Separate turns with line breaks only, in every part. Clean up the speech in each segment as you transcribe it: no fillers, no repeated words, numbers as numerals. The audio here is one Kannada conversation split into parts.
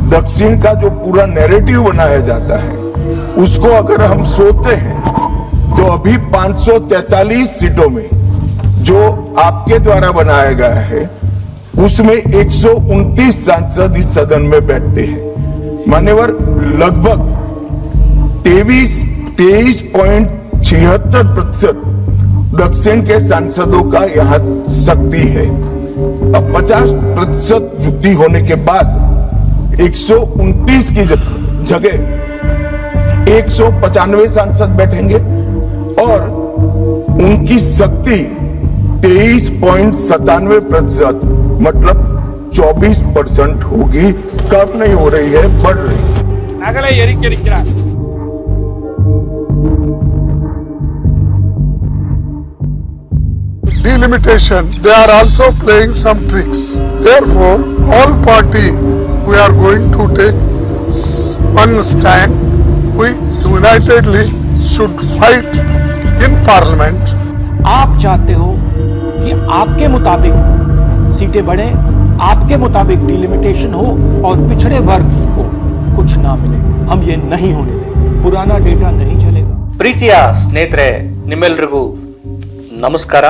दक्षिण का जो पूरा नैरेटिव बनाया जाता है उसको अगर हम सोचते हैं तो अभी 543 सीटों में जो आपके द्वारा बनाया गया है उसमें 129 सांसद इस सदन में बैठते हैं। मान्यवर, लगभग 23.76% दक्षिण के सांसदों का यहाँ शक्ति है। अब 50% वृद्धि होने के बाद 129 की जगह 195 सांसद बैठेंगे और उनकी शक्ति 23.97%, मतलब 24% होगी। कम नहीं हो रही है, बढ़ रही है।
Delimitation, they are also playing some tricks. Therefore, all party we are going to take one stand. We unitedly should fight in parliament.
आप चाहते हो कि आपके मुताबिक सीटें बढ़े, आपके मुताबिक डिलिमिटेशन हो और पिछड़े वर्ग को कुछ ना मिले। हम ये नहीं होने देंगे। पुराना डेटा नहीं चलेगा।
ಪ್ರೀತಿಯ ಸ್ನೇಹಿತರೆ, ನಿಮ್ಮೆಲ್ಲರಿಗೂ ನಮಸ್ಕಾರ.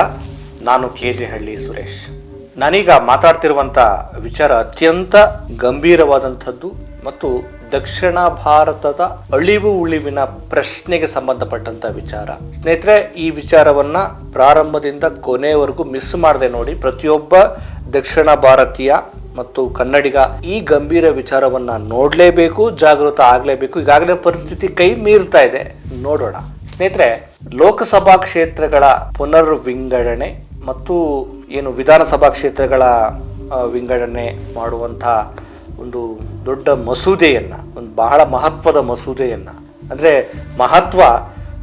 ನಾನು KJ ಹಳ್ಳಿ ಸುರೇಶ್. ನಾನೀಗ ಮಾತಾಡ್ತಿರುವಂಥ ವಿಚಾರ ಅತ್ಯಂತ ಗಂಭೀರವಾದಂಥದ್ದು ಮತ್ತು ದಕ್ಷಿಣ ಭಾರತದ ಅಳಿವು ಉಳಿವಿನ ಪ್ರಶ್ನೆಗೆ ಸಂಬಂಧಪಟ್ಟಂತ ವಿಚಾರ. ಸ್ನೇಹಿತರೆ, ಈ ವಿಚಾರವನ್ನ ಪ್ರಾರಂಭದಿಂದ ಕೊನೆಯವರೆಗೂ ಮಿಸ್ ಮಾಡದೆ ನೋಡಿ. ಪ್ರತಿಯೊಬ್ಬ ದಕ್ಷಿಣ ಭಾರತೀಯ ಮತ್ತು ಕನ್ನಡಿಗ ಈ ಗಂಭೀರ ವಿಚಾರವನ್ನ ನೋಡ್ಲೇಬೇಕು, ಜಾಗೃತ ಆಗ್ಲೇಬೇಕು. ಈಗಾಗಲೇ ಪರಿಸ್ಥಿತಿ ಕೈ ಮೀರ್ತಾ ಇದೆ, ನೋಡೋಣ. ಸ್ನೇಹಿತರೆ, ಲೋಕಸಭಾ ಕ್ಷೇತ್ರಗಳ ಪುನರ್ ವಿಂಗಡಣೆ ಮತ್ತು ಏನು ವಿಧಾನಸಭಾ ಕ್ಷೇತ್ರಗಳ ವಿಂಗಡಣೆ ಮಾಡುವಂಥ ಒಂದು ದೊಡ್ಡ ಮಸೂದೆಯನ್ನ, ಒಂದು ಬಹಳ ಮಹತ್ವದ ಮಸೂದೆಯನ್ನ, ಅಂದ್ರೆ ಮಹತ್ವ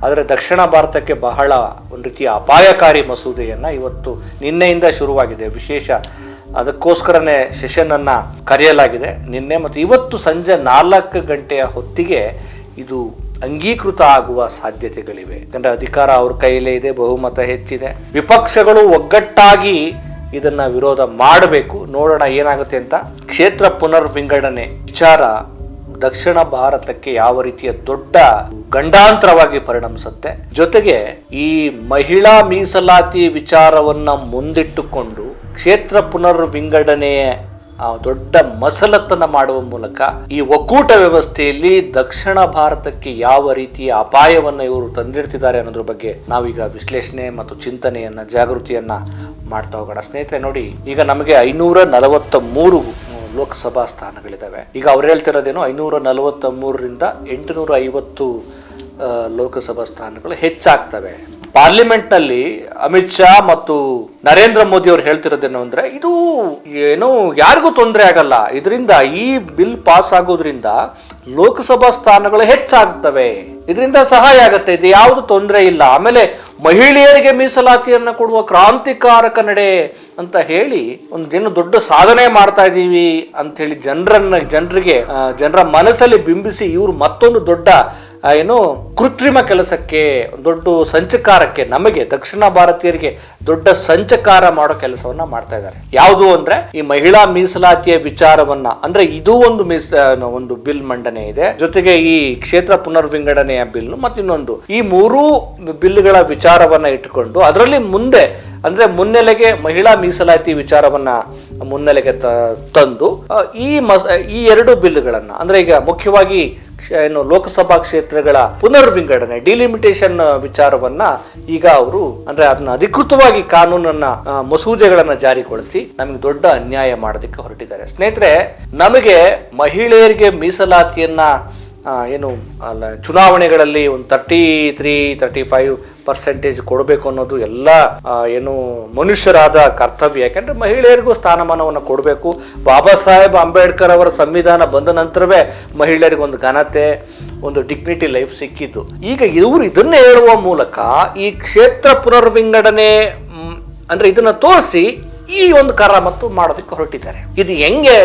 ಆದರೆ ದಕ್ಷಿಣ ಭಾರತಕ್ಕೆ ಬಹಳ ಒಂದು ರೀತಿಯ ಅಪಾಯಕಾರಿ ಮಸೂದೆಯನ್ನ ಇವತ್ತು ನಿನ್ನೆಯಿಂದ ಶುರುವಾಗಿದೆ. ವಿಶೇಷ ಅದಕ್ಕೋಸ್ಕರನೇ ಸೆಷನ್ ಅನ್ನ ಕರೆಯಲಾಗಿದೆ. ನಿನ್ನೆ ಮತ್ತು ಇವತ್ತು ಸಂಜೆ 4 ಗಂಟೆಯ ಹೊತ್ತಿಗೆ ಇದು ಅಂಗೀಕೃತ ಆಗುವ ಸಾಧ್ಯತೆಗಳಿವೆ. ಯಾಕಂದ್ರೆ ಅಧಿಕಾರ ಅವ್ರ ಕೈಲೇ ಇದೆ, ಬಹುಮತ ಹೆಚ್ಚಿದೆ. ವಿಪಕ್ಷಗಳು ಒಗ್ಗಟ್ಟಾಗಿ ಇದನ್ನ ವಿರೋಧ ಮಾಡಬೇಕು. ನೋಡೋಣ ಏನಾಗುತ್ತೆ ಅಂತ. ಕ್ಷೇತ್ರ ಪುನರ್ ವಿಂಗಡಣೆ ವಿಚಾರ ದಕ್ಷಿಣ ಭಾರತಕ್ಕೆ ಯಾವ ರೀತಿಯ ದೊಡ್ಡ ಗಂಡಾಂತರವಾಗಿ ಪರಿಣಮಿಸುತ್ತೆ, ಜೊತೆಗೆ ಈ ಮಹಿಳಾ ಮೀಸಲಾತಿ ವಿಚಾರವನ್ನ ಮುಂದಿಟ್ಟುಕೊಂಡು ಕ್ಷೇತ್ರ ಪುನರ್ ವಿಂಗಡಣೆಯ ದೊಡ್ಡ ಮಸಲತ್ತನ್ನ ಮಾಡುವ ಮೂಲಕ ಈ ಒಕ್ಕೂಟ ವ್ಯವಸ್ಥೆಯಲ್ಲಿ ದಕ್ಷಿಣ ಭಾರತಕ್ಕೆ ಯಾವ ರೀತಿಯ ಅಪಾಯವನ್ನ ಇವರು ತಂದಿಡ್ತಿದ್ದಾರೆ ಅನ್ನೋದ್ರ ಬಗ್ಗೆ ನಾವೀಗ ವಿಶ್ಲೇಷಣೆ ಮತ್ತು ಚಿಂತನೆಯನ್ನ, ಜಾಗೃತಿಯನ್ನ ಮಾಡ್ತಾ ಹೋಗೋಣ. ಸ್ನೇಹಿತರೆ ನೋಡಿ, ಈಗ ನಮಗೆ 543 ಲೋಕಸಭಾ ಸ್ಥಾನಗಳಿದಾವೆ. ಈಗ ಅವ್ರು ಹೇಳ್ತಿರೋದೇನು, 543ರಿಂದ 850 ಲೋಕಸಭಾ ಸ್ಥಾನಗಳು ಹೆಚ್ಚಾಗ್ತವೆ. ಪಾರ್ಲಿಮೆಂಟ್ ನಲ್ಲಿ ಅಮಿತ್ ಶಾ ಮತ್ತು ನರೇಂದ್ರ ಮೋದಿ ಅವರು ಹೇಳ್ತಿರೋದೇನು ಅಂದ್ರೆ, ಇದು ಏನು ಯಾರಿಗೂ ತೊಂದರೆ ಆಗಲ್ಲ, ಇದರಿಂದ ಈ ಬಿಲ್ ಪಾಸ್ ಆಗೋದ್ರಿಂದ ಲೋಕಸಭಾ ಸ್ಥಾನಗಳು ಹೆಚ್ಚಾಗ್ತವೆ, ಇದರಿಂದ ಸಹಾಯ ಆಗತ್ತೆ, ಇದು ಯಾವುದು ತೊಂದರೆ ಇಲ್ಲ. ಆಮೇಲೆ ಮಹಿಳೆಯರಿಗೆ ಮೀಸಲಾತಿಯನ್ನ ಕೊಡುವ ಕ್ರಾಂತಿಕಾರಕ ನಡೆ ಅಂತ ಹೇಳಿ ಏನು ದೊಡ್ಡ ಸಾಧನೆ ಮಾಡ್ತಾ ಇದೀವಿ ಅಂತ ಹೇಳಿ ಜನರ ಮನಸ್ಸಲ್ಲಿ ಬಿಂಬಿಸಿ ಇವರು ಮತ್ತೊಂದು ದೊಡ್ಡ ಏನು ಕೃತ್ರಿಮ ಕೆಲಸಕ್ಕೆ, ದೊಡ್ಡ ಸಂಚಕಾರಕ್ಕೆ, ನಮಗೆ ದಕ್ಷಿಣ ಭಾರತೀಯರಿಗೆ ದೊಡ್ಡ ಸಂಚಕಾರ ಮಾಡೋ ಕೆಲಸವನ್ನ ಮಾಡ್ತಾ ಇದ್ದಾರೆ. ಯಾವುದು ಅಂದ್ರೆ ಈ ಮಹಿಳಾ ಮೀಸಲಾತಿಯ ವಿಚಾರವನ್ನ, ಅಂದ್ರೆ ಇದು ಒಂದು ಬಿಲ್ ಮಂಡನೆ ಇದೆ, ಜೊತೆಗೆ ಈ ಕ್ಷೇತ್ರ ಪುನರ್ ವಿಂಗಡಣೆಯ ಬಿಲ್ ಮತ್ತು ಇನ್ನೊಂದು, ಈ 3 ಬಿಲ್ಗಳ ವಿಚಾರವನ್ನ ಇಟ್ಟುಕೊಂಡು ಅದರಲ್ಲಿ ಮುಂದೆ ಅಂದ್ರೆ ಮುನ್ನೆಲೆಗೆ ಮಹಿಳಾ ಮೀಸಲಾತಿ ವಿಚಾರವನ್ನ ಮುನ್ನೆಲೆಗೆ ತಂದು ಈ 2 ಬಿಲ್ಗಳನ್ನ, ಅಂದ್ರೆ ಈಗ ಮುಖ್ಯವಾಗಿ ಏನು ಲೋಕಸಭಾ ಕ್ಷೇತ್ರಗಳ ಪುನರ್ ವಿಂಗಡಣೆ, ಡಿಲಿಮಿಟೇಷನ್ ವಿಚಾರವನ್ನ ಈಗ ಅವರು ಅಂದ್ರೆ ಅದನ್ನ ಅಧಿಕೃತವಾಗಿ ಕಾನೂನನ್ನ, ಮಸೂದೆಗಳನ್ನ ಜಾರಿಗೊಳಿಸಿ ನಮಗೆ ದೊಡ್ಡ ಅನ್ಯಾಯ ಮಾಡೋದಕ್ಕೆ ಹೊರಟಿದ್ದಾರೆ. ಸ್ನೇಹಿತರೆ, ನಮಗೆ ಮಹಿಳೆಯರಿಗೆ ಮೀಸಲಾತಿಯನ್ನ ಏನು ಚುನಾವಣೆಗಳಲ್ಲಿ ಒಂದು 33-35% ಕೊಡಬೇಕು ಅನ್ನೋದು ಎಲ್ಲ ಏನು ಮನುಷ್ಯರಾದ ಕರ್ತವ್ಯ. ಯಾಕಂದ್ರೆ ಮಹಿಳೆಯರಿಗೂ ಸ್ಥಾನಮಾನವನ್ನು ಕೊಡಬೇಕು. ಬಾಬಾ ಸಾಹೇಬ್ ಅಂಬೇಡ್ಕರ್ ಅವರ ಸಂವಿಧಾನ ಬಂದ ನಂತರವೇ ಮಹಿಳೆಯರಿಗೊಂದು ಘನತೆ, ಒಂದು ಡಿಗ್ನಿಟಿ ಲೈಫ್ ಸಿಕ್ಕಿದ್ದು. ಈಗ ಇವರು ಇದನ್ನೇ ಹೇಳುವ ಮೂಲಕ ಈ ಕ್ಷೇತ್ರ ಪುನರ್ ವಿಂಗಡಣೆ ಅಂದ್ರೆ ಇದನ್ನ ತೋರಿಸಿ ಈ ಒಂದು ಕರಾಮತ್ತು ಮಾಡೋದಕ್ಕೆ ಹೊರಟಿದ್ದಾರೆ. ಇದು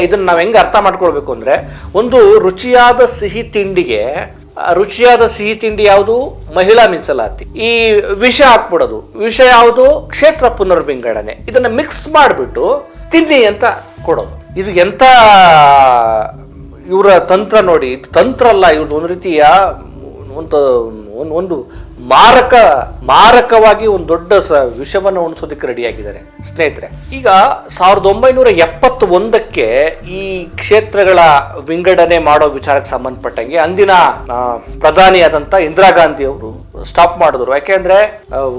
ಇದನ್ನ ನಾವು ಹೆಂಗೆ ಅರ್ಥ ಮಾಡ್ಕೊಳ್ಬೇಕು ಅಂದ್ರೆ, ಒಂದು ರುಚಿಯಾದ ಸಿಹಿ ತಿಂಡಿ ಯಾವುದು? ಮಹಿಳಾ ಮೀಸಲಾತಿ. ಈ ವಿಷ ಹಾಕ್ಬಿಡೋದು, ವಿಷ ಯಾವುದು? ಕ್ಷೇತ್ರ ಪುನರ್ ವಿಂಗಡಣೆ. ಇದನ್ನ ಮಿಕ್ಸ್ ಮಾಡಿಬಿಟ್ಟು ತಿನ್ನಿ ಅಂತ ಕೊಡೋದು. ಇದು ಎಂತ ಇವರ ತಂತ್ರ ನೋಡಿ, ತಂತ್ರ ಅಲ್ಲ, ಇವ್ರದ್ದು ಒಂದು ರೀತಿಯ ಒಂದು ಮಾರಕವಾಗಿ ಒಂದು ದೊಡ್ಡ ವಿಷವನ್ನು ಉಣಿಸೋದಕ್ಕೆ ರೆಡಿಯಾಗಿದ್ದಾರೆ ಸ್ನೇಹಿತರೆ. ಈಗ 1971ಕ್ಕೆ ಈ ಕ್ಷೇತ್ರಗಳ ವಿಂಗಡಣೆ ಮಾಡೋ ವಿಚಾರಕ್ಕೆ ಸಂಬಂಧಪಟ್ಟಂಗೆ ಅಂದಿನ ಪ್ರಧಾನಿಯಾದಂಥ ಇಂದಿರಾ ಗಾಂಧಿ ಅವರು ಸ್ಟಾಪ್ ಮಾಡಿದ್ರು. ಯಾಕೆಂದ್ರೆ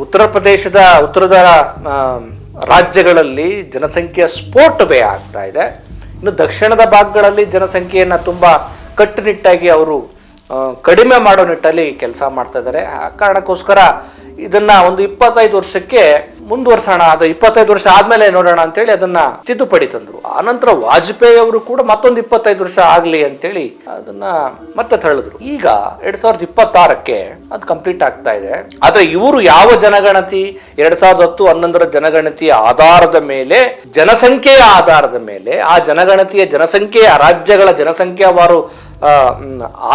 ಉತ್ತರದ ರಾಜ್ಯಗಳಲ್ಲಿ ಜನಸಂಖ್ಯೆಯ ಸ್ಫೋಟವೇ ಆಗ್ತಾ ಇದೆ. ಇನ್ನು ದಕ್ಷಿಣದ ಭಾಗಗಳಲ್ಲಿ ಜನಸಂಖ್ಯೆಯನ್ನ ತುಂಬಾ ಕಟ್ಟುನಿಟ್ಟಾಗಿ ಅವರು ಕಡಿಮೆ ಮಾಡೋ ನಿಟ್ಟಲ್ಲಿ ಕೆಲಸ ಮಾಡ್ತಾ ಇದ್ದಾರೆ. ಆ ಕಾರಣಕ್ಕೋಸ್ಕರ ಇದನ್ನ ಒಂದು 25 ವರ್ಷಕ್ಕೆ ಮುಂದುವರ್ಸೋಣ, ಅದು 25 ವರ್ಷ ಆದ್ಮೇಲೆ ನೋಡೋಣ ಅಂತೇಳಿ ಅದನ್ನ ತಿದ್ದುಪಡಿ ತಂದ್ರು. ಆನಂತರ ವಾಜಪೇಯಿ ಅವರು ಕೂಡ ಮತ್ತೊಂದು 25 ವರ್ಷ ಆಗ್ಲಿ ಅಂತೇಳಿ ಅದನ್ನ ಮತ್ತೆ ತಳ್ಳಿದ್ರು. ಈಗ 2026ಕ್ಕೆ ಅದು ಕಂಪ್ಲೀಟ್ ಆಗ್ತಾ ಇದೆ. ಆದ್ರೆ ಇವರು ಯಾವ ಜನಗಣತಿ 2010-11 ಜನಗಣತಿಯ ಆಧಾರದ ಮೇಲೆ, ಜನಸಂಖ್ಯೆಯ ಆಧಾರದ ಮೇಲೆ, ಆ ಜನಸಂಖ್ಯೆಯ ರಾಜ್ಯಗಳ ಜನಸಂಖ್ಯಾವಾರು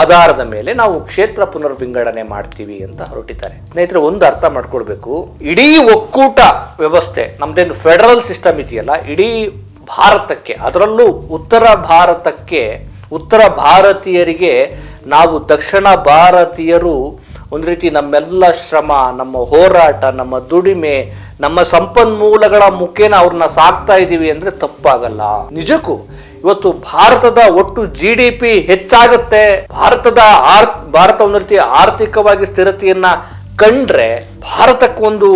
ಆಧಾರದ ಮೇಲೆ ನಾವು ಕ್ಷೇತ್ರ ಪುನರ್ವಿಂಗಡಣೆ ಮಾಡ್ತೀವಿ ಅಂತ ಹೊರಟಿದ್ದಾರೆ. ಸ್ನೇಹಿತರೆ, ಒಂದು ಅರ್ಥ ಮಾಡ್ಕೊಳ್ಬೇಕು, ಇಡೀ ಒಕ್ಕೂಟ ವ್ಯವಸ್ಥೆ ನಮ್ದೇನು ಫೆಡರಲ್ ಸಿಸ್ಟಮ್ ಇದೆಯಲ್ಲ, ಇಡೀ ಭಾರತಕ್ಕೆ, ಅದರಲ್ಲೂ ಉತ್ತರ ಭಾರತೀಯರಿಗೆ ನಾವು ದಕ್ಷಿಣ ಭಾರತೀಯರು ಒಂದು ರೀತಿ ನಮ್ಮೆಲ್ಲ ಶ್ರಮ, ನಮ್ಮ ಹೋರಾಟ, ನಮ್ಮ ದುಡಿಮೆ, ನಮ್ಮ ಸಂಪನ್ಮೂಲಗಳ ಮುಖೇನ ಅವ್ರನ್ನ ಸಾಕ್ತಾ ಇದೀವಿ ಅಂದ್ರೆ ತಪ್ಪಾಗಲ್ಲ. ನಿಜಕ್ಕೂ ಇವತ್ತು ಭಾರತದ ಒಟ್ಟು GDP ಹೆಚ್ಚಾಗುತ್ತೆ, ಭಾರತ ಒಂದು ರೀತಿ ಆರ್ಥಿಕವಾಗಿ ಸ್ಥಿರತೆಯನ್ನ ಕಂಡ್ರೆ ಭಾರತಕ್ಕೊಂದು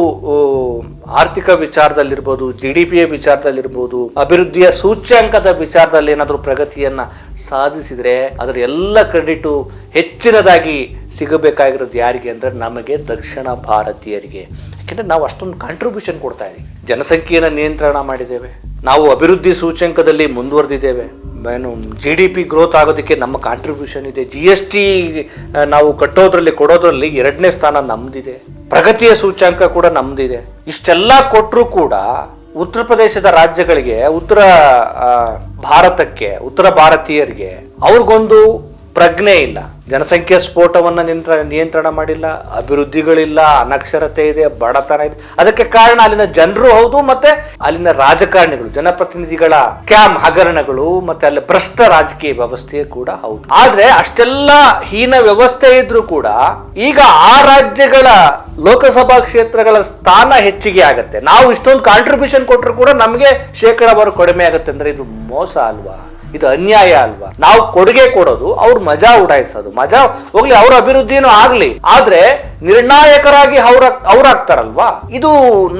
ಆರ್ಥಿಕ ವಿಚಾರದಲ್ಲಿರ್ಬೋದು, GDPಯ ವಿಚಾರದಲ್ಲಿರ್ಬೋದು, ಅಭಿವೃದ್ಧಿಯ ಸೂಚ್ಯಂಕದ ವಿಚಾರದಲ್ಲಿ ಏನಾದರೂ ಪ್ರಗತಿಯನ್ನ ಸಾಧಿಸಿದ್ರೆ ಅದರ ಎಲ್ಲ ಕ್ರೆಡಿಟು ಹೆಚ್ಚಿನದಾಗಿ ಸಿಗಬೇಕಾಗಿರೋದು ಯಾರಿಗೆ ಅಂದ್ರೆ ನಮಗೆ, ದಕ್ಷಿಣ ಭಾರತೀಯರಿಗೆ. ಯಾಕೆಂದ್ರೆ ನಾವು ಅಷ್ಟೊಂದು ಕಾಂಟ್ರಿಬ್ಯೂಷನ್ ಕೊಡ್ತಾ ಇದೀವಿ, ಜನಸಂಖ್ಯೆಯನ್ನು ನಿಯಂತ್ರಣ ಮಾಡಿದ್ದೇವೆ, ನಾವು ಅಭಿವೃದ್ಧಿ ಸೂಚ್ಯಂಕದಲ್ಲಿ ಮುಂದುವರೆದಿದ್ದೇವೆ, GDP ಗ್ರೋತ್ ಆಗೋದಕ್ಕೆ ನಮ್ಮ ಕಾಂಟ್ರಿಬ್ಯೂಷನ್ ಇದೆ, GST ನಾವು ಕೊಡೋದ್ರಲ್ಲಿ 2ನೇ ಸ್ಥಾನ ನಮ್ದಿದೆ, ಪ್ರಗತಿಯ ಸೂಚ್ಯಂಕ ಕೂಡ ನಮ್ದಿದೆ. ಇಷ್ಟೆಲ್ಲ ಕೊಟ್ಟರು ಕೂಡ ಉತ್ತರ ಪ್ರದೇಶದ ರಾಜ್ಯಗಳಿಗೆ, ಉತ್ತರ ಭಾರತೀಯರಿಗೆ ಅವ್ರಿಗೊಂದು ಪ್ರಜ್ಞೆ ಇಲ್ಲ, ಜನಸಂಖ್ಯೆ ಸ್ಫೋಟವನ್ನ ನಿಯಂತ್ರಣ ಮಾಡಿಲ್ಲ, ಅಭಿವೃದ್ಧಿಗಳಿಲ್ಲ, ಅನಕ್ಷರತೆ ಇದೆ, ಬಡತನ ಇದೆ. ಅದಕ್ಕೆ ಕಾರಣ ಅಲ್ಲಿನ ಜನರು ಹೌದು, ಮತ್ತೆ ಅಲ್ಲಿನ ರಾಜಕಾರಣಿಗಳು, ಜನಪ್ರತಿನಿಧಿಗಳ ಸ್ಕ್ಯಾಮ್ ಹಗರಣಗಳು, ಮತ್ತೆ ಅಲ್ಲಿ ಭ್ರಷ್ಟ ರಾಜಕೀಯ ವ್ಯವಸ್ಥೆ ಕೂಡ ಹೌದು. ಆದ್ರೆ ಅಷ್ಟೆಲ್ಲ ಹೀನ ವ್ಯವಸ್ಥೆ ಇದ್ರೂ ಕೂಡ ಈಗ ಆ ರಾಜ್ಯಗಳ ಲೋಕಸಭಾ ಕ್ಷೇತ್ರಗಳ ಸ್ಥಾನ ಹೆಚ್ಚಿಗೆ ಆಗತ್ತೆ. ನಾವು ಇಷ್ಟೊಂದು ಕಾಂಟ್ರಿಬ್ಯೂಷನ್ ಕೊಟ್ಟರು ಕೂಡ ನಮಗೆ ಶೇಕಡಾವಾರು ಕಡಿಮೆ ಆಗುತ್ತೆ ಅಂದ್ರೆ ಇದು ಮೋಸ ಅಲ್ವಾ? ಇದು ಅನ್ಯಾಯ ಅಲ್ವಾ? ನಾವು ಕೊಡುಗೆ ಕೊಡೋದು, ಅವ್ರು ಮಜಾ ಉಡಾಯಿಸೋದು. ಮಜಾ ಹೋಗ್ಲಿ, ಅವ್ರ ಅಭಿವೃದ್ಧಿನೂ ಆಗ್ಲಿ, ಆದ್ರೆ ನಿರ್ಣಾಯಕರಾಗಿ ಅವ್ರಾಗ್ತಾರಲ್ವಾ, ಇದು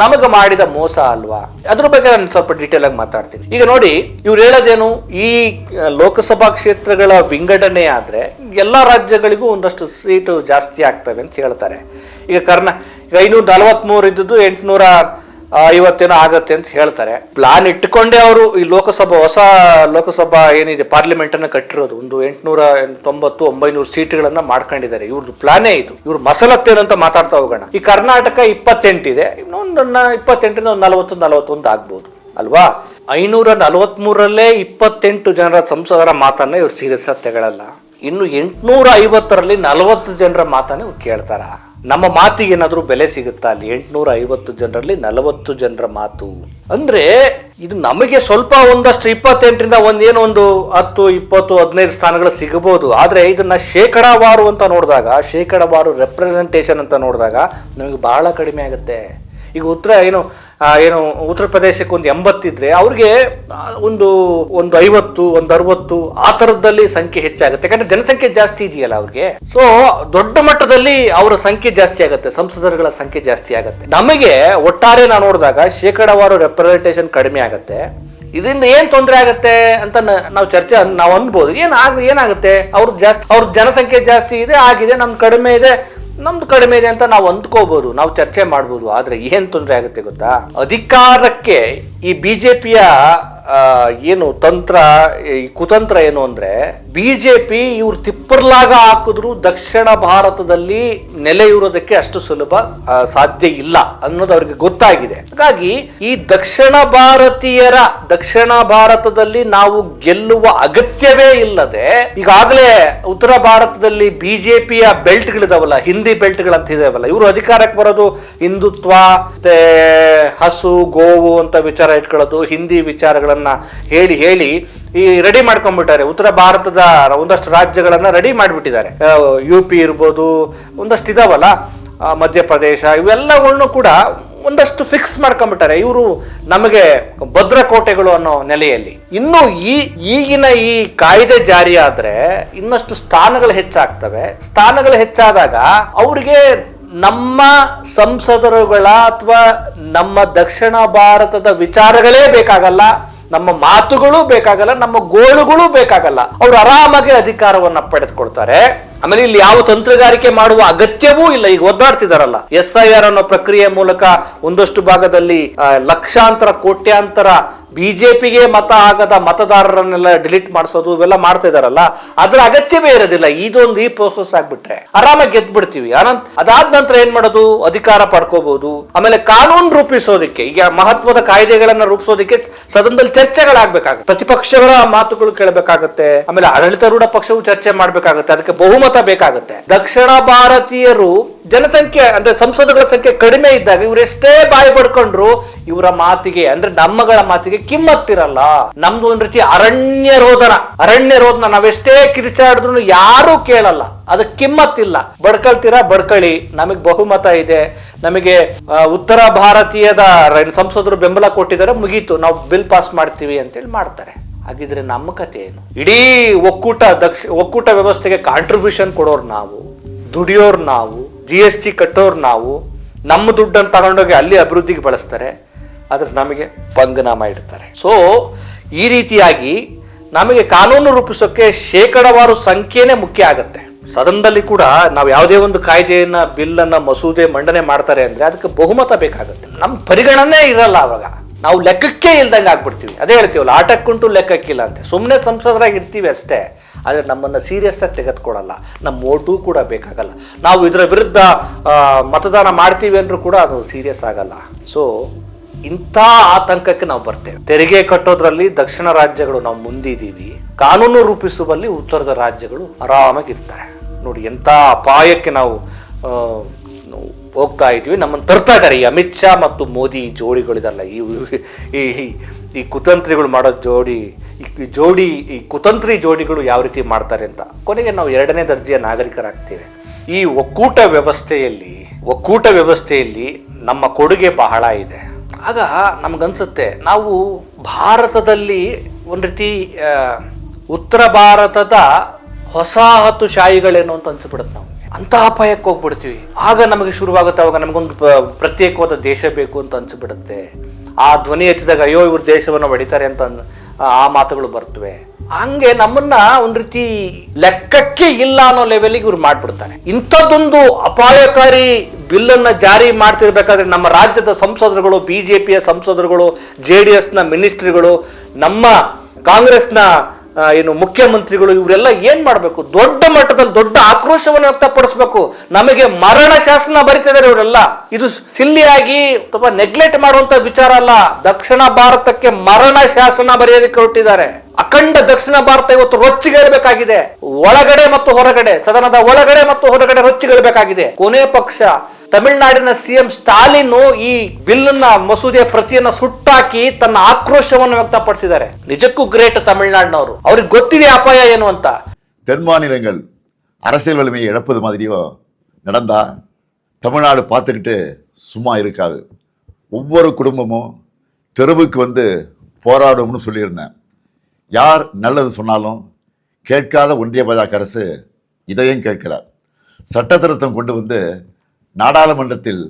ನಮಗೆ ಮಾಡಿದ ಮೋಸ ಅಲ್ವಾ? ಅದ್ರ ಬಗ್ಗೆ ನಾನು ಸ್ವಲ್ಪ ಡೀಟೇಲ್ ಆಗಿ ಮಾತಾಡ್ತೀನಿ. ಈಗ ನೋಡಿ, ಇವ್ರು ಹೇಳೋದೇನು, ಈ ಲೋಕಸಭಾ ಕ್ಷೇತ್ರಗಳ ವಿಂಗಡಣೆ ಆದ್ರೆ ಎಲ್ಲಾ ರಾಜ್ಯಗಳಿಗೂ ಒಂದಷ್ಟು ಸೀಟು ಜಾಸ್ತಿ ಆಗ್ತವೆ ಅಂತ ಹೇಳ್ತಾರೆ. ಈಗ 543 ಇದ್ದದ್ದು 850 ಆಗತ್ತೆ ಅಂತ ಹೇಳ್ತಾರೆ. ಪ್ಲಾನ್ ಇಟ್ಟುಕೊಂಡೇ ಅವರು ಈ ಹೊಸ ಲೋಕಸಭಾ ಏನಿದೆ ಪಾರ್ಲಿಮೆಂಟ್ ಅನ್ನ ಕಟ್ಟಿರೋದು. ಒಂದು 890-900 ಸೀಟ್ಗಳನ್ನ ಮಾಡ್ಕೊಂಡಿದ್ದಾರೆ. ಇವ್ರದ್ದು ಪ್ಲಾನೇ ಇದು. ಇವ್ರು ಮಸಲತ್ತೇನು ಅಂತ ಮಾತಾಡ್ತಾ ಹೋಗೋಣ. ಈ ಕರ್ನಾಟಕ 28 ಇದೆ, ಇನ್ನೊಂದು 28 41 ಆಗ್ಬಹುದು ಅಲ್ವಾ? 543ರಲ್ಲೇ 28 ಜನರ ಸಂಸದರ ಮಾತನ್ನ ಇವ್ರು ಸೀರಿಯಸ್ ಆಗಿ ತಗೊಳ್ಳಲ್ಲ. ಇನ್ನು 850ರಲ್ಲಿ 40 ಜನರ ಮಾತನ್ನ ಇವ್ರು ಕೇಳ್ತಾರ. ನಮ್ಮ ಮಾತಿಗೆ ಏನಾದ್ರೂ ಬೆಲೆ ಸಿಗುತ್ತಾ? ಅಲ್ಲಿ 850 ಜನರಲ್ಲಿ 40 ಜನರ ಮಾತು ಅಂದ್ರೆ ಇದು ನಮಗೆ ಸ್ವಲ್ಪ ಒಂದಷ್ಟು 28ರಿಂದ ಒಂದು 10, 20, 15 ಸ್ಥಾನಗಳು ಸಿಗಬಹುದು. ಆದ್ರೆ ಇದನ್ನ ಶೇಕಡಾವಾರು ಅಂತ ನೋಡಿದಾಗ, ಶೇಕಡಾವಾರು ರೆಪ್ರೆಸೆಂಟೇಷನ್ ಅಂತ ನೋಡಿದಾಗ ನಮಗೆ ಬಹಳ ಕಡಿಮೆ ಆಗುತ್ತೆ. ಈಗ ಉತ್ತರ ಪ್ರದೇಶಕ್ಕೆ ಒಂದು 80 ಇದ್ರೆ ಅವ್ರಿಗೆ ಒಂದು 50, 60 ಆ ತರದಲ್ಲಿ ಸಂಖ್ಯೆ ಹೆಚ್ಚಾಗುತ್ತೆ. ಯಾಕಂದ್ರೆ ಜನಸಂಖ್ಯೆ ಜಾಸ್ತಿ ಇದೆಯಲ್ಲ ಅವ್ರಿಗೆ. ಸೊ ದೊಡ್ಡ ಮಟ್ಟದಲ್ಲಿ ಅವರ ಸಂಖ್ಯೆ ಜಾಸ್ತಿ ಆಗುತ್ತೆ, ಸಂಸದರುಗಳ ಸಂಖ್ಯೆ ಜಾಸ್ತಿ ಆಗುತ್ತೆ. ನಮಗೆ ಒಟ್ಟಾರೆ ನಾವು ನೋಡಿದಾಗ ಶೇಕಡಾವಾರು ರೆಪ್ರೆಸೆಂಟೇಷನ್ ಕಡಿಮೆ ಆಗುತ್ತೆ. ಇದರಿಂದ ಏನ್ ತೊಂದರೆ ಆಗತ್ತೆ ಅಂತ ನಾವು ಅನ್ಬೋದು. ಏನಾಗುತ್ತೆ, ಅವ್ರ ಜನಸಂಖ್ಯೆ ಜಾಸ್ತಿ ಇದೆ, ಆಗಿದೆ, ನಮ್ದು ಕಡಿಮೆ ಇದೆ ಅಂತ ನಾವು ಅಂದ್ಕೋಬಹುದು, ನಾವು ಚರ್ಚೆ ಮಾಡ್ಬೋದು. ಆದ್ರೆ ಏನ್ ತೊಂದರೆ ಆಗುತ್ತೆ ಗೊತ್ತಾ? ಅಧಿಕಾರಕ್ಕೆ ಈ ಬಿಜೆಪಿಯ ಏನು ಕುತಂತ್ರ ಏನು ಅಂದ್ರೆ, ಬಿಜೆಪಿ ಇವ್ರು ತಿಪ್ಪರ್ಲಾಗ ಹಾಕಿದ್ರು ದಕ್ಷಿಣ ಭಾರತದಲ್ಲಿ ನೆಲೆಯೂರೋದಕ್ಕೆ ಅಷ್ಟು ಸುಲಭ ಸಾಧ್ಯ ಇಲ್ಲ ಅನ್ನೋದು ಅವ್ರಿಗೆ ಗೊತ್ತಾಗಿದೆ. ಹಾಗಾಗಿ ಈ ದಕ್ಷಿಣ ಭಾರತದಲ್ಲಿ ನಾವು ಗೆಲ್ಲುವ ಅಗತ್ಯವೇ ಇಲ್ಲದೆ, ಈಗಾಗಲೇ ಉತ್ತರ ಭಾರತದಲ್ಲಿ ಬಿಜೆಪಿಯ ಬೆಲ್ಟ್ಗಳಿದಾವಲ್ಲ, ಹಿಂದಿ ಬೆಲ್ಟ್ಗಳಂತ ಇದಾವಲ್ಲ, ಇವರು ಅಧಿಕಾರಕ್ಕೆ ಬರೋದು ಹಿಂದುತ್ವ, ಹಸು ಗೋವು ಅಂತ ವಿಚಾರ ಇಟ್ಕೊಳ್ಳೋದು, ಹಿಂದಿ ವಿಚಾರಗಳ ವಿಚಾರಗಳನ್ನ ಹೇಳಿ ಹೇಳಿ ಈ ರೆಡಿ ಮಾಡ್ಕೊಂಡ್ಬಿಟ್ಟಾರೆ. ಉತ್ತರ ಭಾರತದ ಒಂದಷ್ಟು ರಾಜ್ಯಗಳನ್ನ ರೆಡಿ ಮಾಡಿಬಿಟ್ಟಿದ್ದಾರೆ. UP ಇರ್ಬೋದು, ಒಂದಷ್ಟು ಇದಾವಲ್ಲ, ಮಧ್ಯಪ್ರದೇಶ, ಇವೆಲ್ಲಗಳನ್ನು ಕೂಡ ಒಂದಷ್ಟು ಫಿಕ್ಸ್ ಮಾಡ್ಕೊಂಡ್ಬಿಟ್ಟಾರೆ. ಇವರು ನಮಗೆ ಭದ್ರಕೋಟೆಗಳು ಅನ್ನೋ ನೆಲೆಯಲ್ಲಿ. ಇನ್ನು ಈಗಿನ ಈ ಕಾಯ್ದೆ ಜಾರಿ ಆದ್ರೆ ಇನ್ನಷ್ಟು ಸ್ಥಾನಗಳು ಹೆಚ್ಚಾಗ್ತವೆ. ಸ್ಥಾನಗಳು ಹೆಚ್ಚಾದಾಗ ಅವ್ರಿಗೆ ನಮ್ಮ ಸಂಸದರುಗಳ ಅಥವಾ ನಮ್ಮ ದಕ್ಷಿಣ ಭಾರತದ ವಿಚಾರಗಳೇ ಬೇಕಾಗಲ್ಲ, ನಮ್ಮ ಮಾತುಗಳು ಬೇಕಾಗಲ್ಲ, ನಮ್ಮ ಗೋಳುಗಳು ಬೇಕಾಗಲ್ಲ. ಅವರು ಆರಾಮಾಗಿ ಅಧಿಕಾರವನ್ನ ಪಡೆದುಕೊಳ್ತಾರೆ. ಆಮೇಲೆ ಇಲ್ಲಿ ಯಾವ ತಂತ್ರಗಾರಿಕೆ ಮಾಡುವ ಅಗತ್ಯವೂ ಇಲ್ಲ. ಈಗ ಒದ್ದಾಡ್ತಿದಾರಲ್ಲ, SIR ಅನ್ನೋ ಪ್ರಕ್ರಿಯೆ ಮೂಲಕ ಒಂದಷ್ಟು ಭಾಗದಲ್ಲಿ ಲಕ್ಷಾಂತರ ಕೋಟ್ಯಾಂತರ ಬಿಜೆಪಿಗೆ ಮತ ಆಗದ ಮತದಾರರನ್ನೆಲ್ಲ ಡಿಲೀಟ್ ಮಾಡಿಸೋದು ಇವೆಲ್ಲ ಮಾಡ್ತಾ ಇದಾರಲ್ಲ, ಅದ್ರ ಅಗತ್ಯವೇ ಇರೋದಿಲ್ಲ. ಈ ಪ್ರೋಸೆಸ್ ಆಗ್ಬಿಟ್ರೆ ಆರಾಮಾಗಿ ಗೆದ್ಬಿಡ್ತೀವಿ. ಅದಾದ ನಂತರ ಏನ್ ಮಾಡೋದು, ಅಧಿಕಾರ ಪಡ್ಕೋಬಹುದು. ಆಮೇಲೆ ಕಾನೂನು ರೂಪಿಸೋದಕ್ಕೆ, ಈಗ ಮಹತ್ವದ ಕಾಯ್ದೆಗಳನ್ನ ರೂಪಿಸೋದಕ್ಕೆ ಸದನದಲ್ಲಿ ಚರ್ಚೆಗಳಾಗಬೇಕಾಗುತ್ತೆ, ಪ್ರತಿಪಕ್ಷಗಳ ಮಾತುಗಳು ಕೇಳಬೇಕಾಗುತ್ತೆ, ಆಮೇಲೆ ಆಡಳಿತಾರೂಢ ಪಕ್ಷವು ಚರ್ಚೆ ಮಾಡ್ಬೇಕಾಗುತ್ತೆ, ಅದಕ್ಕೆ ಬಹುಮತ ಬೇಕಾಗುತ್ತೆ. ದಕ್ಷಿಣ ಭಾರತೀಯರು ಜನಸಂಖ್ಯೆ ಅಂದ್ರೆ ಸಂಸದಗಳ ಸಂಖ್ಯೆ ಕಡಿಮೆ ಇದ್ದಾಗ ಇವರೆಷ್ಟೇ ಬಾಯಿ ಪಡ್ಕೊಂಡ್ರು ಇವರ ಮಾತಿಗೆ ಅಂದ್ರೆ ನಮ್ಮಗಳ ಮಾತಿಗೆ ಕಿಮ್ಮತ್ತಿರಲ್ಲ. ನಮ್ದು ಒಂದ್ ರೀತಿ ಅರಣ್ಯ ರೋದನ. ನಾವೆಷ್ಟೇ ಕಿರಿಚಾಡಿದ್ರು ಯಾರು ಕೇಳಲ್ಲ, ಅದಕ್ಕೆ ಕಿಮ್ಮತ್ತಿಲ್ಲ. ಬಡ್ಕೊಳ್ತೀರಾ ಬಡ್ಕಳಿ, ನಮಗ್ ಬಹುಮತ ಇದೆ, ನಮಗೆ ಉತ್ತರ ಭಾರತೀಯದ ಸಂಸದರು ಬೆಂಬಲ ಕೊಟ್ಟಿದ್ದಾರೆ, ಮುಗೀತು, ನಾವು ಬಿಲ್ ಪಾಸ್ ಮಾಡ್ತೀವಿ ಅಂತೇಳಿ ಮಾಡ್ತಾರೆ. ಹಾಗಿದ್ರೆ ನಮ್ಮ ಕಥೆ ಏನು? ಇಡೀ ಒಕ್ಕೂಟ ವ್ಯವಸ್ಥೆಗೆ ಕಾಂಟ್ರಿಬ್ಯೂಷನ್ ಕೊಡೋರು ನಾವು, ದುಡಿಯೋರು ನಾವು, GST ಕಟ್ಟೋರು ನಾವು, ನಮ್ಮ ದುಡ್ಡನ್ನು ತಗೊಂಡೋಗಿ ಅಲ್ಲಿ ಅಭಿವೃದ್ಧಿಗೆ ಬಳಸ್ತಾರೆ, ಆದ್ರೆ ನಮಗೆ ಪಂಗನಾಮ ಇಡ್ತಾರೆ. ಸೊ ಈ ರೀತಿಯಾಗಿ ನಮಗೆ ಕಾನೂನು ರೂಪಿಸೋಕೆ ಶೇಕಡವಾರು ಸಂಖ್ಯೆನೇ ಮುಖ್ಯ ಆಗತ್ತೆ. ಸದನದಲ್ಲಿ ಕೂಡ ನಾವು ಯಾವುದೇ ಒಂದು ಕಾಯ್ದೆಯನ್ನ, ಬಿಲ್ಲನ್ನ, ಮಸೂದೆ ಮಂಡನೆ ಮಾಡ್ತಾರೆ ಅಂದ್ರೆ ಅದಕ್ಕೆ ಬಹುಮತ ಬೇಕಾಗುತ್ತೆ. ನಮ್ಮ ಪರಿಗಣನೆ ಇರಲ್ಲ. ಅವಾಗ ನಾವು ಲೆಕ್ಕಕ್ಕೆ ಇಲ್ದಂಗೆ ಆಗ್ಬಿಡ್ತೀವಿ. ಅದೇ ಹೇಳ್ತೀವಲ್ಲ, ಆಟಕ್ಕುಂಟು ಲೆಕ್ಕಕ್ಕಿಲ್ಲ ಅಂತ. ಸುಮ್ಮನೆ ಸಂಸದರಾಗಿ ಇರ್ತೀವಿ ಅಷ್ಟೇ, ಆದರೆ ನಮ್ಮನ್ನು ಸೀರಿಯಸ್ ಆಗಿ ತೆಗೆದುಕೊಳ್ಳಲ್ಲ, ನಮ್ಮ ಓಟು ಕೂಡ ಬೇಕಾಗಲ್ಲ. ನಾವು ಇದರ ವಿರುದ್ಧ ಮತದಾನ ಮಾಡ್ತೀವಿ ಅಂದ್ರೂ ಕೂಡ ಅದು ಸೀರಿಯಸ್ ಆಗಲ್ಲ. ಸೊ ಇಂಥ ಆತಂಕಕ್ಕೆ ನಾವು ಬರ್ತೇವೆ. ತೆರಿಗೆ ಕಟ್ಟೋದ್ರಲ್ಲಿ ದಕ್ಷಿಣ ರಾಜ್ಯಗಳು ನಾವು ಮುಂದಿದ್ದೀವಿ, ಕಾನೂನು ರೂಪಿಸುವಲ್ಲಿ ಉತ್ತರದ ರಾಜ್ಯಗಳು ಆರಾಮಾಗಿರ್ತಾರೆ. ನೋಡಿ ಎಂಥ ಅಪಾಯಕ್ಕೆ ನಾವು ಹೋಗ್ತಾ ಇದ್ವಿ. ನಮ್ಮನ್ನು ತರ್ತಾ ಇದ್ದಾರೆ ಈ ಅಮಿತ್ ಶಾ ಮತ್ತು ಮೋದಿ ಜೋಡಿಗಳಿದಲ್ಲ, ಈ ಕುತಂತ್ರಿಗಳು ಮಾಡೋ ಈ ಕುತಂತ್ರಿ ಜೋಡಿಗಳು ಯಾವ ರೀತಿ ಮಾಡ್ತಾರೆ ಅಂತ. ಕೊನೆಗೆ ನಾವು 2ನೇ ದರ್ಜೆಯ ನಾಗರಿಕರಾಗ್ತೇವೆ. ಈ ಒಕ್ಕೂಟ ವ್ಯವಸ್ಥೆಯಲ್ಲಿ ನಮ್ಮ ಕೊಡುಗೆ ಬಹಳ ಇದೆ. ಆಗ ನಮ್ಗನ್ಸುತ್ತೆ ನಾವು ಭಾರತದಲ್ಲಿ ಒಂದು ರೀತಿ ಉತ್ತರ ಭಾರತದ ಹೊಸಾಹತುಶಾಹಿಗಳೇನು ಅಂತ ಅನ್ಸ್ಬಿಡುತ್ತೆ. ನಾವು ಅಂತ ಅಪಾಯಕ್ಕೆ ಹೋಗ್ಬಿಡ್ತೀವಿ. ಆಗ ನಮಗೆ ಶುರುವಾಗುತ್ತೆ, ಅವಾಗ ನಮಗೊಂದು ಪ್ರತ್ಯೇಕವಾದ ದೇಶ ಬೇಕು ಅಂತ ಅನ್ಸ್ಬಿಡುತ್ತೆ. ಆ ಧ್ವನಿ ಎತ್ತಿದಾಗ ಅಯ್ಯೋ ಇವ್ರ ದೇಶವನ್ನು ಹೊಡಿತಾರೆ ಅಂತ ಆ ಮಾತುಗಳು ಬರ್ತವೆ. ಹಂಗೆ ನಮ್ಮನ್ನ ಒಂದ್ ರೀತಿ ಲೆಕ್ಕಕ್ಕೆ ಇಲ್ಲ ಅನ್ನೋ ಲೆವೆಲ್ಗೆ ಇವ್ರು ಮಾಡ್ಬಿಡ್ತಾರೆ. ಇಂಥದ್ದೊಂದು ಅಪಾಯಕಾರಿ ಬಿಲ್ಲನ್ನ ಜಾರಿ ಮಾಡ್ತಿರ್ಬೇಕಾದ್ರೆ ನಮ್ಮ ರಾಜ್ಯದ ಸಂಸದರುಗಳು, ಬಿಜೆಪಿಯ ಸಂಸದರುಗಳು, JDSನ ಮಿನಿಸ್ಟ್ರಿಗಳು, ನಮ್ಮ ಕಾಂಗ್ರೆಸ್ನ ಮುಖ್ಯಮಂತ್ರಿಗಳು, ಇವರೆಲ್ಲ ಏನ್ ಮಾಡ್ಬೇಕು? ದೊಡ್ಡ ಮಟ್ಟದಲ್ಲಿ ದೊಡ್ಡ ಆಕ್ರೋಶವನ್ನು ವ್ಯಕ್ತಪಡಿಸಬೇಕು. ನಮಗೆ ಮರಣ ಶಾಸನ ಬರೀತಿದ್ದಾರೆ ಇವರೆಲ್ಲ. ಇದು ಸಿಲ್ಲಿಯಾಗಿ ಅಥವಾ ನೆಗ್ಲೆಕ್ಟ್ ಮಾಡುವಂತ ವಿಚಾರ ಅಲ್ಲ. ದಕ್ಷಿಣ ಭಾರತಕ್ಕೆ ಮರಣ ಶಾಸನ ಬರೆಯೋದಕ್ಕೆ ಹೊರಟಿದ್ದಾರೆ. ಅಖಂಡ ದಕ್ಷಿಣ ಭಾರತ ಇವತ್ತು ರೊಚ್ಚಿಗೇಳಬೇಕಾಗಿದೆ. ಒಳಗಡೆ ಮತ್ತು ಹೊರಗಡೆ, ಸದನದ ಒಳಗಡೆ ಮತ್ತು ಹೊರಗಡೆ ರೊಚ್ಚಿಗೇಳಬೇಕಾಗಿದೆ. ಕೊನೆ ಪಕ್ಷ ತಮಿಳುನಾಡಿನ CM ಸ್ಟಾಲಿನ್ ಈ ಬಿಲ್ನ ಮಸೂದೆಯ ಪ್ರತಿಯನ್ನ ಸುಟ್ಟಾಕಿ ತನ್ನ ಆಕ್ರೋಶವನ್ನು ವ್ಯಕ್ತಪಡಿಸಿದ್ದಾರೆ. ನಿಜಕ್ಕೂ ಗ್ರೇಟ್ ತಮಿಳುನಾಡಿನವರು. ಅವ್ರಿಗೆ ಗೊತ್ತಿದೆ ಅಪಾಯ ಏನು ಅಂತ.
தென் மாநிலங்கள் அரசியல் வலிமையை இழப்பது மாதிரியோ நடந்தா தமிழ்நாடு பார்த்துக்கிட்டு சும்மா இருக்காது. ஒவ்வொரு குடும்பமும் தெருவுக்கு வந்து போராடும்னு சொல்லியிருந்தேன். யார் நல்லது சொன்னாலும் கேட்காத ஒன்றிய பாஜக அரசு இதையும் கேட்கல. சட்ட திருத்தம் கொண்டு வந்து நாடாளுமன்றத்தில்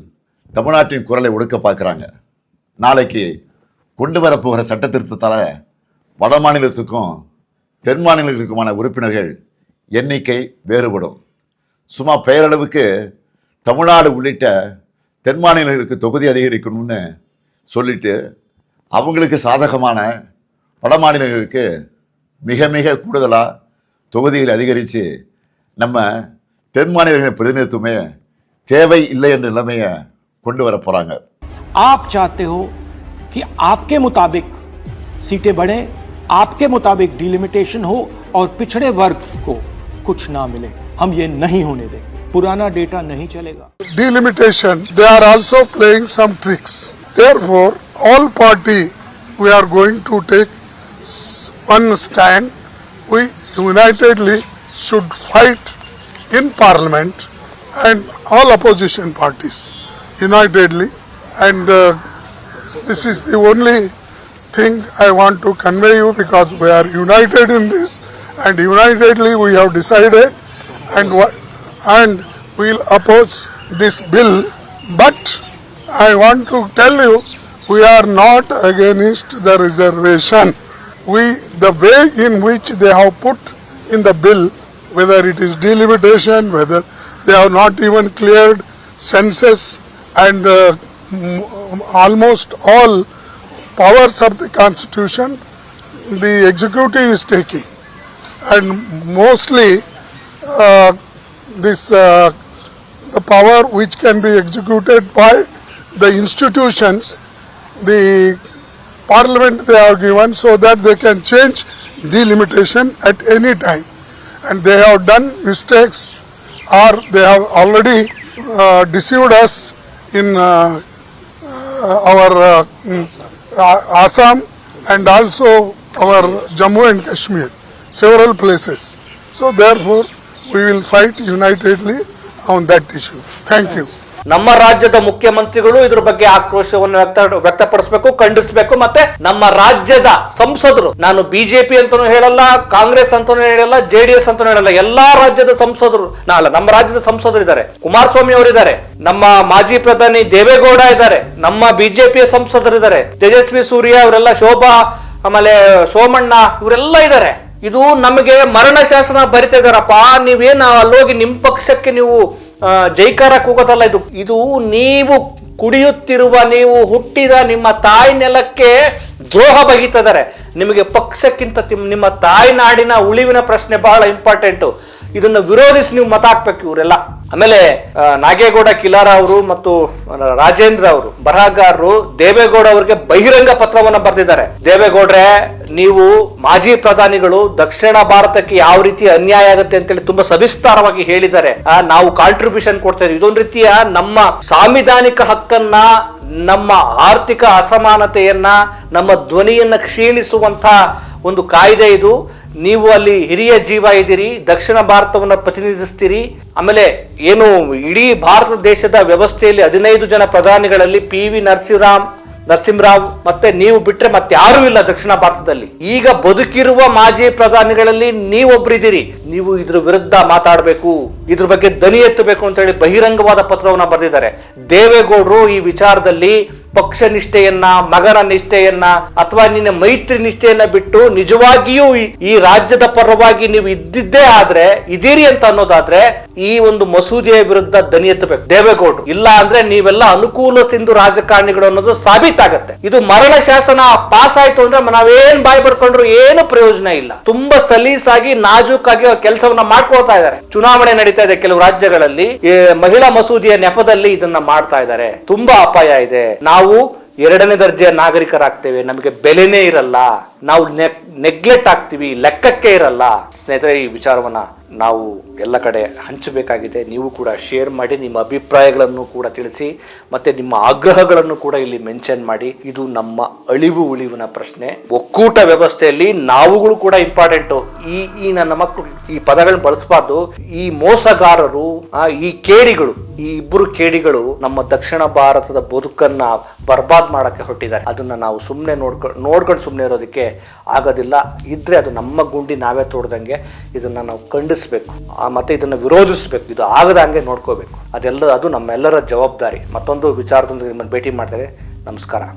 தமிழ்நாட்டின் குரலை ஒடுக்க பார்க்குறாங்க. நாளைக்கு கொண்டு வரப்போகிற சட்ட திருத்தத்தால் வட மாநிலத்துக்கும் தென் மாநிலங்களுக்குமான உறுப்பினர்கள் எண்ணிக்கை வேறுபடும். சும்மா பெயரளவுக்கு தமிழ்நாடு உள்ளிட்ட தென் மாநிலங்களுக்கு தொகுதி அதிகரிக்கணும்னு சொல்லிட்டு அவங்களுக்கு சாதகமான வட மாநிலங்களுக்கு மிக மிக கூடுதலாக தொகுதிகளை அதிகரித்து நம்ம தென் மாநிலங்களின் பிரதிநிதித்துவமே தேவை இல்லை என்ற நிலைமையை கொண்டு வர போறாங்க.
आप चाहते हो कि आपके मुताबिक सीटें बढ़े, आपके मुताबिक डिलिमिटेशन हो और पिछड़े वर्ग को कुछ ना मिले. हम ये नहीं होने देंगे. पुराना डेटा नहीं चलेगा.
Delimitation, they are also playing some tricks. Therefore, all party we are going to take one stand. We unitedly should fight in Parliament and all opposition parties unitedly, and this is the only thing I want to convey you, because we are united in this, and unitedly we have decided and we'll oppose this bill. But I want to tell you, we are not against the reservation. The way in which they have put in the bill, whether it is delimitation, whether they have not even cleared census and almost all powers of the constitution, the executive is taking, and mostly the power which can be executed by the institutions, the Parliament they are given, so that they can change delimitation at any time, and they have done mistakes, or they have already deceived us in our Assam and also our Jammu and Kashmir, several places. So therefore we will fight unitedly on that issue. Thank you.
ನಮ್ಮ ರಾಜ್ಯದ ಮುಖ್ಯಮಂತ್ರಿಗಳು ಇದ್ರ ಬಗ್ಗೆ ಆಕ್ರೋಶವನ್ನು ವ್ಯಕ್ತಪಡಿಸಬೇಕು, ಖಂಡಿಸಬೇಕು. ಮತ್ತೆ ನಮ್ಮ ರಾಜ್ಯದ ಸಂಸದರು, ನಾನು ಬಿಜೆಪಿ ಅಂತಾನೂ ಹೇಳಲ್ಲ, ಕಾಂಗ್ರೆಸ್ ಅಂತಾನೂ ಹೇಳಲ್ಲ, JDS ಅಂತಾನೂ ಹೇಳಲ್ಲ, ಎಲ್ಲಾ ರಾಜ್ಯದ ಸಂಸದರು, ನಮ್ಮ ರಾಜ್ಯದ ಸಂಸದರು ಇದ್ದಾರೆ. ಕುಮಾರಸ್ವಾಮಿ ಅವರಿದ್ದಾರೆ, ನಮ್ಮ ಮಾಜಿ ಪ್ರಧಾನಿ ದೇವೇಗೌಡ ಇದ್ದಾರೆ, ನಮ್ಮ ಬಿಜೆಪಿಯ ಸಂಸದರಿದ್ದಾರೆ, ತೇಜಸ್ವಿ ಸೂರ್ಯ ಅವರೆಲ್ಲ, ಶೋಭಾ, ಆಮೇಲೆ ಸೋಮಣ್ಣ ಇವರೆಲ್ಲ ಇದ್ದಾರೆ. ಇದು ನಮಗೆ ಮರಣ ಶಾಸನ ಬರಿತಾ ಇದಾರಪ್ಪ. ನೀವೇನು ಅಲ್ಲೋಗಿ ನಿಮ್ಮ ಪಕ್ಷಕ್ಕೆ ನೀವು ಜೈಕಾರ ಕೂಗೋದಲ್ಲ. ಇದು ನೀವು ಕುಡಿಯುತ್ತಿರುವ, ನೀವು ಹುಟ್ಟಿದ ನಿಮ್ಮ ತಾಯಿ ನೆಲಕ್ಕೆ ದ್ರೋಹ ಬಗೆತಿದ್ದಾರೆ. ನಿಮಗೆ ಪಕ್ಷಕ್ಕಿಂತ ನಿಮ್ಮ ತಾಯಿ ನಾಡಿನ ಉಳಿವಿನ ಪ್ರಶ್ನೆ ಬಹಳ ಇಂಪಾರ್ಟೆಂಟ್. ಇದನ್ನ ವಿರೋಧಿಸಿ ನೀವು ಮತ ಹಾಕ್ಬೇಕು ಇವರೆಲ್ಲ. ಆಮೇಲೆ ನಾಗೇಗೌಡ ಕಿಲಾರ ಅವರು ಮತ್ತು ರಾಜೇಂದ್ರ ಅವರು ಬರಹಗಾರರು ದೇವೇಗೌಡ ಅವರಿಗೆ ಬಹಿರಂಗ ಪತ್ರವನ್ನ ಬರೆದಿದ್ದಾರೆ. ದೇವೇಗೌಡ್ರೆ, ನೀವು ಮಾಜಿ ಪ್ರಧಾನಿಗಳು ದಕ್ಷಿಣ ಭಾರತಕ್ಕೆ ಯಾವ ರೀತಿ ಅನ್ಯಾಯ ಆಗುತ್ತೆ ಅಂತೇಳಿ ತುಂಬಾ ಸವಿಸ್ತಾರವಾಗಿ ಹೇಳಿದ್ದಾರೆ. ನಾವು ಕಾಂಟ್ರಿಬ್ಯೂಷನ್ ಕೊಡ್ತಾ ಇದ್ದೀವಿ. ಇದೊಂದು ರೀತಿಯ ನಮ್ಮ ಸಾಂವಿಧಾನಿಕ ಹಕ್ಕನ್ನ, ನಮ್ಮ ಆರ್ಥಿಕ ಅಸಮಾನತೆಯನ್ನ, ನಮ್ಮ ಧ್ವನಿಯನ್ನ ಕ್ಷೀಣಿಸುವಂತ ಒಂದು ಕಾಯ್ದೆ ಇದು. ನೀವು ಅಲ್ಲಿ ಹಿರಿಯ ಜೀವ ಇದ್ದೀರಿ, ದಕ್ಷಿಣ ಭಾರತವನ್ನ ಪ್ರತಿನಿಧಿಸ್ತೀರಿ. ಆಮೇಲೆ ಏನು ಇಡೀ ಭಾರತ ದೇಶದ ವ್ಯವಸ್ಥೆಯಲ್ಲಿ 15 ಜನ ಪ್ರಧಾನಿಗಳಲ್ಲಿ PV ನರಸಿಂಹರಾವ್ ಮತ್ತೆ ನೀವು ಬಿಟ್ರೆ ಮತ್ತೆ ಯಾರೂ ಇಲ್ಲ ದಕ್ಷಿಣ ಭಾರತದಲ್ಲಿ. ಈಗ ಬದುಕಿರುವ ಮಾಜಿ ಪ್ರಧಾನಿಗಳಲ್ಲಿ ನೀವೊಬ್ಬರಿದ್ದೀರಿ. ನೀವು ಇದ್ರ ವಿರುದ್ಧ ಮಾತಾಡಬೇಕು, ಇದ್ರ ಬಗ್ಗೆ ದನಿ ಎತ್ತಬೇಕು ಅಂತ ಹೇಳಿ ಬಹಿರಂಗವಾದ ಪತ್ರವನ್ನ ಬರೆದಿದ್ದಾರೆ. ದೇವೇಗೌಡರು ಈ ವಿಚಾರದಲ್ಲಿ ಪಕ್ಷ ನಿಷ್ಠೆಯನ್ನ, ಮಗನ ನಿಷ್ಠೆಯನ್ನ ಅಥವಾ ನಿನ್ನ ಮೈತ್ರಿ ನಿಷ್ಠೆಯನ್ನ ಬಿಟ್ಟು ನಿಜವಾಗಿಯೂ ಈ ರಾಜ್ಯದ ಪರವಾಗಿ ನೀವು ಇದ್ದಿದ್ದೇ ಆದ್ರೆ, ಇದೀರಿ ಅಂತ ಅನ್ನೋದಾದ್ರೆ ಈ ಒಂದು ಮಸೂದೆಯ ವಿರುದ್ಧ ದನಿ ಎತ್ತಬೇಕು ದೇವೇಗೌಡರು. ಇಲ್ಲ ಅಂದ್ರೆ ನೀವೆಲ್ಲ ಅನುಕೂಲ ಸಿಂಧು ರಾಜಕಾರಣಿಗಳು ಅನ್ನೋದು ಸಾಬೀತಾಗತ್ತೆ. ಇದು ಮರಣ ಶಾಸನ ಪಾಸ್ ಆಯ್ತು ಅಂದ್ರೆ ನಾವೇನ್ ಬಾಯಿ ಬರ್ಕೊಂಡ್ರು ಏನು ಪ್ರಯೋಜನ ಇಲ್ಲ. ತುಂಬಾ ಸಲೀಸಾಗಿ ನಾಜೂಕಾಗಿ ಕೆಲಸವನ್ನ ಮಾಡ್ಕೊಳ್ತಾ ಇದ್ದಾರೆ. ಚುನಾವಣೆ ನಡೀತಾ ಇದೆ ಕೆಲವು ರಾಜ್ಯಗಳಲ್ಲಿ, ಮಹಿಳಾ ಮಸೂದೆಯ ನೆಪದಲ್ಲಿ ಇದನ್ನ ಮಾಡ್ತಾ ಇದ್ದಾರೆ. ತುಂಬಾ ಅಪಾಯ ಇದೆ. ನಾವು 2ನೇ ದರ್ಜೆಯ ನಾಗರಿಕರಾಗ್ತೇವೆ, ನಮಗೆ ಬೆಲೆನೇ ಇರಲ್ಲ, ನಾವು ನೆಗ್ಲೆಕ್ಟ್ ಆಗ್ತೀವಿ, ಲೆಕ್ಕಕ್ಕೆ ಇರಲ್ಲ. ಸ್ನೇಹಿತರೆ, ಈ ವಿಚಾರವನ್ನ ನಾವು ಎಲ್ಲ ಕಡೆ ಹಂಚಬೇಕಾಗಿದೆ. ನೀವು ಕೂಡ ಶೇರ್ ಮಾಡಿ, ನಿಮ್ಮ ಅಭಿಪ್ರಾಯಗಳನ್ನು ಕೂಡ ತಿಳಿಸಿ, ಮತ್ತೆ ನಿಮ್ಮ ಆಗ್ರಹಗಳನ್ನು ಕೂಡ ಇಲ್ಲಿ ಮೆನ್ಷನ್ ಮಾಡಿ. ಇದು ನಮ್ಮ ಅಳಿವು ಉಳಿವಿನ ಪ್ರಶ್ನೆ. ಒಕ್ಕೂಟ ವ್ಯವಸ್ಥೆಯಲ್ಲಿ ನಾವುಗಳು ಕೂಡ ಇಂಪಾರ್ಟೆಂಟು. ಈ ನನ್ನ ಮಕ್ಕಳು ಈ ಪದಗಳನ್ನ ಬಳಸಬಾರ್ದು. ಈ ಮೋಸಗಾರರು, ಈ ಕೇಡಿಗಳು, ಈ ಇಬ್ಬರು ಕೇಡಿಗಳು ನಮ್ಮ ದಕ್ಷಿಣ ಭಾರತದ ಬದುಕನ್ನ ಬರ್ಬಾದ್ ಮಾಡಕ್ಕೆ ಹೊರಟಿದ್ದಾರೆ. ಅದನ್ನ ನಾವು ಸುಮ್ಮನೆ ನೋಡ್ಕೊಂಡು ಸುಮ್ಮನೆ ಇರೋದಕ್ಕೆ ಆಗೋದಿಲ್ಲ. ಇದ್ರೆ ಅದು ನಮ್ಮ ಗುಂಡಿ ನಾವೇ ತೋಡ್ದಂಗೆ ಇದನ್ನ ನಾವು ಖಂಡಿಸ್ಬೇಕು, ಮತ್ತೆ ಇದನ್ನ ವಿರೋಧಿಸ್ಬೇಕು. ಇದು ಆಗದಂಗೆ ನೋಡ್ಕೋಬೇಕು. ಅದು ನಮ್ಮೆಲ್ಲರ ಜವಾಬ್ದಾರಿ. ಮತ್ತೊಂದು ವಿಚಾರದೊಂದಿಗೆ ನಿಮ್ಮನ್ನು ಭೇಟಿ ಮಾಡ್ತಾರೆ. ನಮಸ್ಕಾರ.